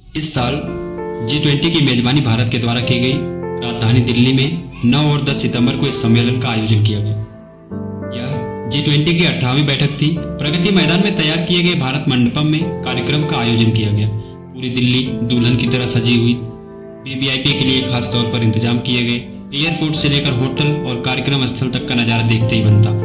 इस साल G20 की मेजबानी भारत के द्वारा की गई। राजधानी दिल्ली में 9 और 10 सितंबर को इस सम्मेलन का आयोजन किया गया। यह G20 की 18वीं बैठक थी। प्रगति मैदान में तैयार किए गए भारत मंडपम में कार्यक्रम का आयोजन किया गया। पूरी दिल्ली दुल्हन की तरह सजी हुई। वीवीआईपी के लिए खास तौर पर इंतजाम किए गए। एयरपोर्ट से लेकर होटल और कार्यक्रम स्थल तक का नजारा देखते ही बनता।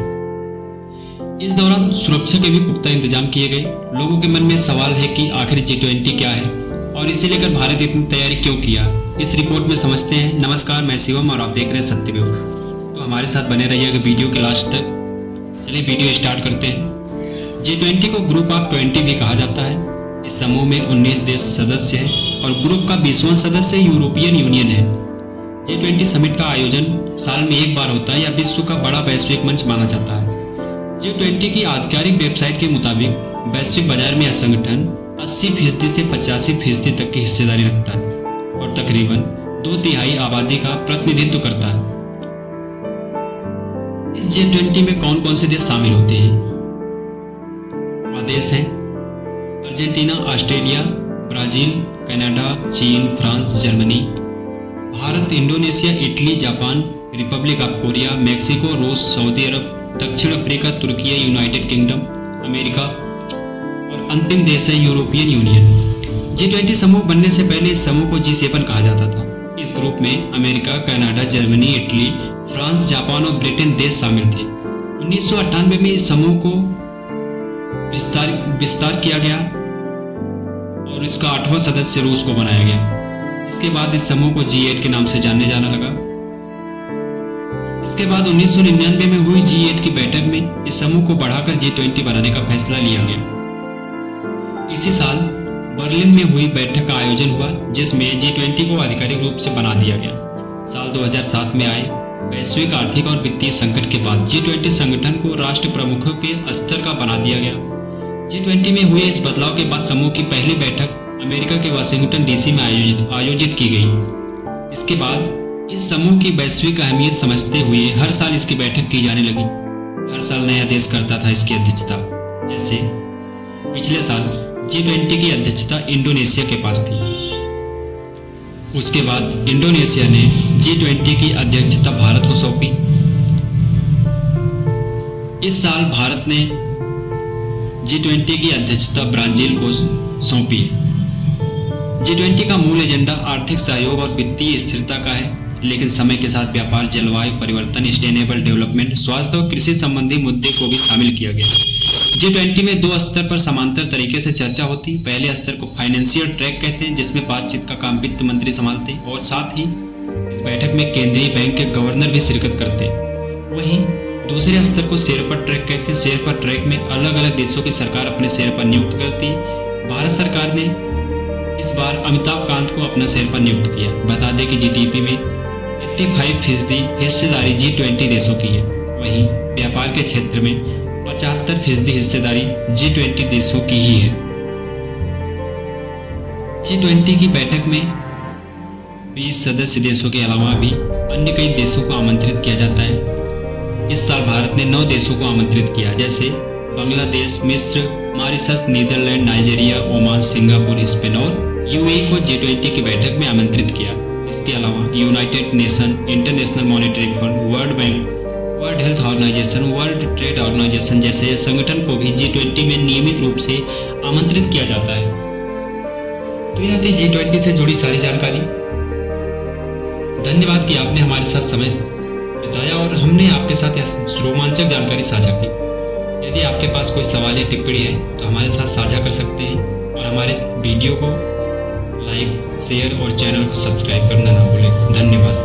इस दौरान सुरक्षा के भी पुख्ता इंतजाम किए गए। लोगों के मन में सवाल है कि आखिर G20 क्या है और इसे लेकर भारत इतनी तैयारी क्यों किया, इस रिपोर्ट में समझते हैं। नमस्कार, मैं शिवम और आप देख रहे हैं सत्यमेव। तो हमारे साथ बने रहिएगा वीडियो के लास्ट तक। चलिए वीडियो स्टार्ट करते हैं। G20 को ग्रुप ऑफ 20 भी कहा जाता है। इस समूह में 19 देश सदस्य हैं और ग्रुप का 20वां सदस्य यूरोपियन यूनियन है। G20 समिट का आयोजन साल में एक बार होता है। यह विश्व का बड़ा वैश्विक मंच माना जाता है। G20 की आधिकारिक वेबसाइट के मुताबिक वैश्विक बाजार में यह संगठन 80% से 85% तक की हिस्सेदारी रखता है और तकरीबन 2/3 आबादी का प्रतिनिधित्व करता है। इस G20 में कौन कौन से देश शामिल होते हैं? वह देश हैं अर्जेंटीना, ऑस्ट्रेलिया, ब्राजील, कनाडा, चीन, France, Germany, Bharat, Indonesia, Italy, Japan, Republic of Korea, Mexico, रूस, सऊदी अरब, दक्षिण अफ्रीका, तुर्की, यूनाइटेड किंगडम, अमेरिका और अंतिम देश है यूरोपियन यूनियन। G20 समूह बनने से पहले इस समूह को G7 कहा जाता था। इस ग्रुप में America, Canada, Germany, Italy, France, Japan और ब्रिटेन देश शामिल थे। 1998 में इस समूह को विस्तार किया गया और इसका 8वां सदस्य रूस को बनाया गया। इसके बाद इस समूह को G8 के नाम से जाने जाना लगा। इसके बाद 1999 में हुई G8 की बैठक में इस समूह को बढ़ाकर G20 बनाने का फैसला लिया गया। इसी साल बर्लिन में हुई बैठक का आयोजन हुआ जिसमें G20 को आधिकारिक रूप से बना दिया गया। साल 2007 में आए वैश्विक आर्थिक और वित्तीय संकट के बाद G20 संगठन को राष्ट्र प्रमुखों के स्तर का बना दिया गया। G20 में हुए इस बदलाव के बाद समूह की पहली बैठक अमेरिका के वाशिंगटन DC में आयोजित की गई। इसके बाद इस समूह की वैश्विक अहमियत समझते हुए हर साल इसकी बैठक की जाने लगी। हर साल नया देश करता था इसकी अध्यक्षता। जैसे पिछले साल G20 की अध्यक्षता इंडोनेशिया के पास थी। उसके बाद इंडोनेशिया ने G20 की अध्यक्षता भारत को सौंपी। इस साल भारत ने G20 की अध्यक्षता ब्राजील को सौंपी। G20 का मूल एजेंडा आर्थिक सहयोग और वित्तीय स्थिरता का है, लेकिन समय के साथ व्यापार, जलवायु परिवर्तन, सस्टेनेबल डेवलपमेंट, स्वास्थ्य और कृषि संबंधी मुद्दे को भी शामिल किया गया। G20 में 2 स्तर पर समांतर तरीके से चर्चा होती। पहले स्तर को फाइनेंशियल ट्रैक कहते हैं, जिसमें बातचीत का काम वित्त मंत्री संभालते और साथ ही इस बैठक में केंद्रीय बैंक के गवर्नर भी शिरकत करते। वहीं दूसरे स्तर को शेरपा ट्रैक कहते हैं। शेरपा ट्रैक में अलग अलग देशों की सरकार अपने शेरपा नियुक्त करती है। भारत सरकार ने इस बार अमिताभ कांत को अपना शेरपा नियुक्त किया। बता दें कि GDP में 85% हिस्सेदारी G20 देशों की है। वहीं व्यापार के क्षेत्र में 75% हिस्सेदारी G20 देशों की ही है। G20 की बैठक में 20 सदस्य देशों के अलावा भी अन्य कई देशों को आमंत्रित किया जाता है। इस साल भारत ने 9 देशों को आमंत्रित किया, जैसे बांग्लादेश, मिस्र, Mauritius, Netherland, Nigeria, Oman, Singapore, Spain और UAE को G20 की बैठक में आमंत्रित किया। इसके अलावा United Nation, International Monetary Fund, World Bank, World Health Organisation, World Trade Organisation जैसे संगठन को भी G20 में नियमित रूप से आमंत्रित किया जाता है। तो यह थी G20 से जुड़ी सारी जानकारी। धन्यवाद कि आपने हमारे साथ समय बिताया और हमने आपके साथ यह रोमांचक जानकारी साझा की। यदि आपके पास कोई सवाल या टिप्पणी है तो हमारे साथ साझा कर सकते हैं और हमारे वीडियो को लाइक, शेयर और चैनल को सब्सक्राइब करना ना भूलें। धन्यवाद।